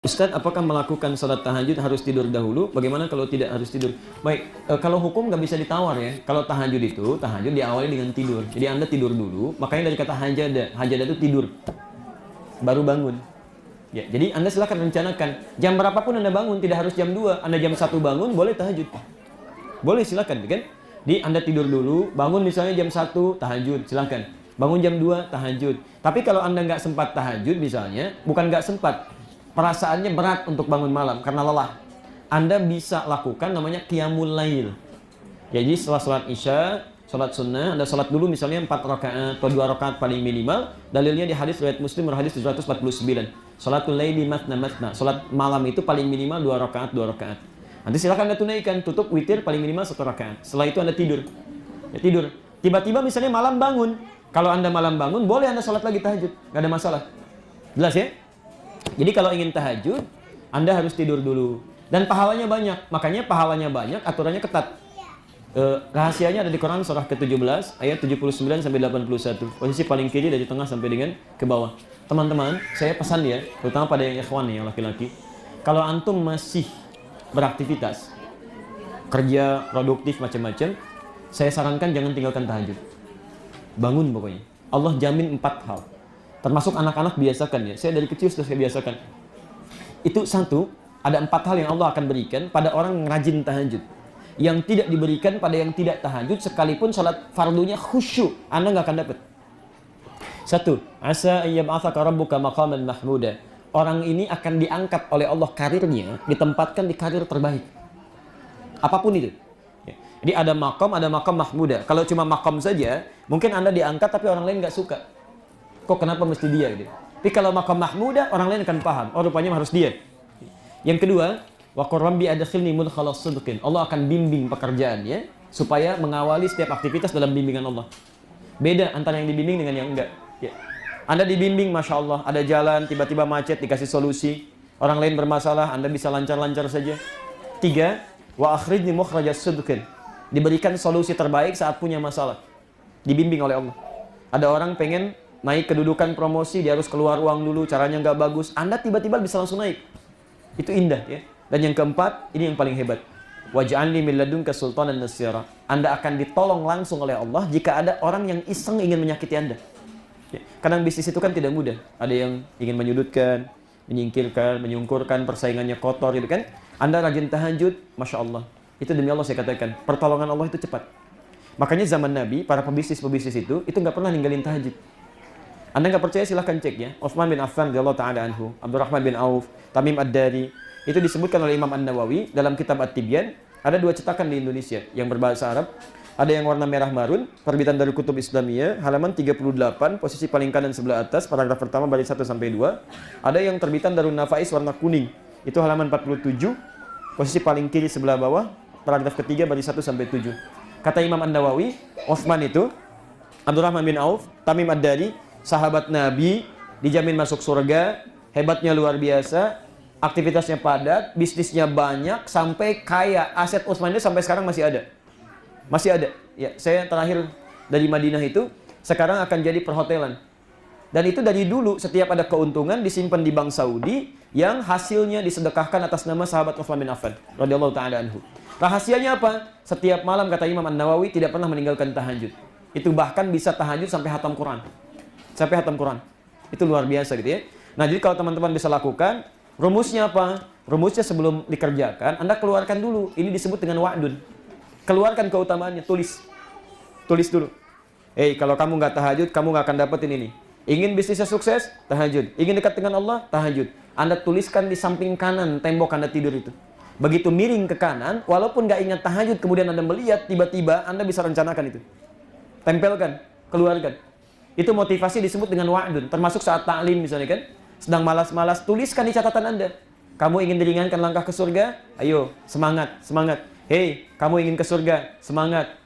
Ustadz, apakah melakukan sholat tahajud harus tidur dahulu? Bagaimana kalau tidak harus tidur? Baik, kalau hukum nggak bisa ditawar ya. Kalau tahajud itu, tahajud diawali dengan tidur. Jadi Anda tidur dulu, makanya dari kata hajada itu tidur, baru bangun. Ya, jadi Anda silakan rencanakan. Jam berapapun Anda bangun, tidak harus jam 2. Anda jam 1 bangun, boleh tahajud. Boleh, silakan, kan? Di Anda tidur dulu, bangun misalnya jam 1, tahajud, silakan. Bangun jam 2, tahajud. Tapi kalau Anda nggak sempat tahajud misalnya, bukan nggak sempat, perasaannya berat untuk bangun malam karena lelah, Anda bisa lakukan namanya qiyamul lail. Jadi setelah sholat isya, sholat sunnah, Anda sholat dulu misalnya 4 rakaat atau 2 rakaat paling minimal. Dalilnya di hadis riwayat Muslim, hadis 749. Sholatul laili matna matna. Sholat malam itu paling minimal 2 rakaat, 2 rakaat. Nanti silakan Anda tunaikan, tutup witir paling minimal 1 rakaat. Setelah itu Anda tidur. Ya, tidur. Tiba-tiba misalnya malam bangun. Kalau Anda malam bangun, boleh Anda sholat lagi tahajud. Nggak ada masalah. Jelas ya? Jadi kalau ingin tahajud, Anda harus tidur dulu. Dan pahalanya banyak. Makanya pahalanya banyak, aturannya ketat. Rahasianya ada di Quran surah ke-17 ayat 79 sampai 81. Posisi paling kiri dari tengah sampai dengan ke bawah. Teman-teman, saya pesan ya, terutama pada yang ikhwan yang laki-laki, kalau antum masih beraktivitas, kerja, produktif macam-macam, saya sarankan jangan tinggalkan tahajud. Bangun pokoknya. Allah jamin 4 hal. Termasuk anak-anak biasakan ya. Saya dari kecil sudah saya biasakan. Itu satu, ada 4 hal yang Allah akan berikan pada orang yang rajin tahajud. Yang tidak diberikan pada yang tidak tahajud, sekalipun sholat fardunya khusyuk, Anda nggak akan dapat. Satu, asa ayyab'atsaka rabbuka maqaman mahmuda. Orang ini akan diangkat oleh Allah karirnya, ditempatkan di karir terbaik. Apapun itu. Ya. Jadi ada maqam mahmuda. Kalau cuma maqam saja, mungkin Anda diangkat tapi orang lain nggak suka. Kok kenapa mesti dia gitu? Tapi kalau maqam mahmuda, orang lain akan paham. Oh, rupanya harus dia. Yang kedua, wa qur rabbi adkhilni mudkhala sidqin. Allah akan bimbing pekerjaannya supaya mengawali setiap aktivitas dalam bimbingan Allah. Beda antara yang dibimbing dengan yang enggak. Ya. Anda dibimbing, Masya Allah, ada jalan, tiba-tiba macet, dikasih solusi. Orang lain bermasalah, Anda bisa lancar-lancar saja. 3, wa akhrijni mukhrajas sidqin. Diberikan solusi terbaik saat punya masalah. Dibimbing oleh Allah. Ada orang pengen naik kedudukan promosi, dia harus keluar uang dulu, caranya nggak bagus. Anda tiba-tiba bisa langsung naik. Itu indah ya. Dan yang keempat, ini yang paling hebat. Waj'alni min ladunka sultanan nasira. Anda akan ditolong langsung oleh Allah jika ada orang yang iseng ingin menyakiti Anda. Ya. Kadang bisnis itu kan tidak mudah. Ada yang ingin menyudutkan, menyingkirkan, menyungkurkan, persaingannya kotor gitu kan. Anda rajin tahajud, Masya Allah. Itu demi Allah saya katakan, pertolongan Allah itu cepat. Makanya zaman Nabi, para pebisnis-pebisnis itu nggak pernah ninggalin tahajud. Anda nggak percaya silahkan cek ya. Utsman bin Affan radhiyallahu ta'ala anhu, Abdurrahman bin Auf, Tamim ad-Dari. Itu disebutkan oleh Imam An-Nawawi dalam kitab At-Tibyan. Ada 2 cetakan di Indonesia yang berbahasa Arab. Ada yang warna merah marun, terbitan dari Kutub Islamiyah, halaman 38, posisi paling kanan sebelah atas, paragraf pertama baris 1 sampai 2. Ada yang terbitan Darun Nafais warna kuning. Itu halaman 47, posisi paling kiri sebelah bawah, paragraf ketiga baris 1 sampai 7. Kata Imam An-Nawawi, Utsman itu, Abdurrahman bin Auf, Tamim ad-Dari, sahabat Nabi, dijamin masuk surga, hebatnya luar biasa, aktivitasnya padat, bisnisnya banyak, sampai kaya. Aset Utsman itu sampai sekarang masih ada. Masih ada. Ya, saya terakhir dari Madinah itu, sekarang akan jadi perhotelan. Dan itu dari dulu, setiap ada keuntungan disimpan di bank Saudi, yang hasilnya disedekahkan atas nama sahabat Utsman bin Affan radhiyallahu ta'ala anhu. Rahasianya apa? Setiap malam, kata Imam An-Nawawi, tidak pernah meninggalkan tahajud. Itu bahkan bisa tahajud sampai hatam Quran. Sampai hatam Quran. Itu luar biasa gitu ya. Nah, jadi kalau teman-teman bisa lakukan, rumusnya apa? Rumusnya sebelum dikerjakan, Anda keluarkan dulu. Ini disebut dengan wa'dun. Keluarkan keutamaannya, tulis. Tulis dulu. Kalau kamu nggak tahajud, kamu nggak akan dapetin ini. Ingin bisnisnya sukses? Tahajud. Ingin dekat dengan Allah? Tahajud. Anda tuliskan di samping kanan tembok Anda tidur itu. Begitu miring ke kanan, walaupun nggak ingat tahajud, kemudian Anda melihat, tiba-tiba Anda bisa rencanakan itu. Tempelkan, keluarkan. Itu motivasi disebut dengan wa'dun. Termasuk saat ta'lim misalnya kan. Sedang malas-malas, tuliskan di catatan Anda. Kamu ingin diringankan langkah ke surga? Ayo, semangat, semangat. Kamu ingin ke surga? Semangat.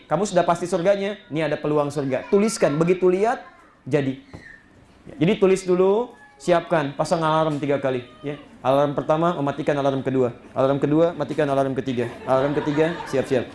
Kamu sudah pasti surganya? Ini ada peluang surga. Tuliskan, begitu lihat, jadi. Jadi tulis dulu, siapkan, pasang alarm 3 kali. Ya. Alarm pertama, mematikan alarm kedua. Alarm kedua, matikan alarm ketiga. Alarm ketiga, siap-siap.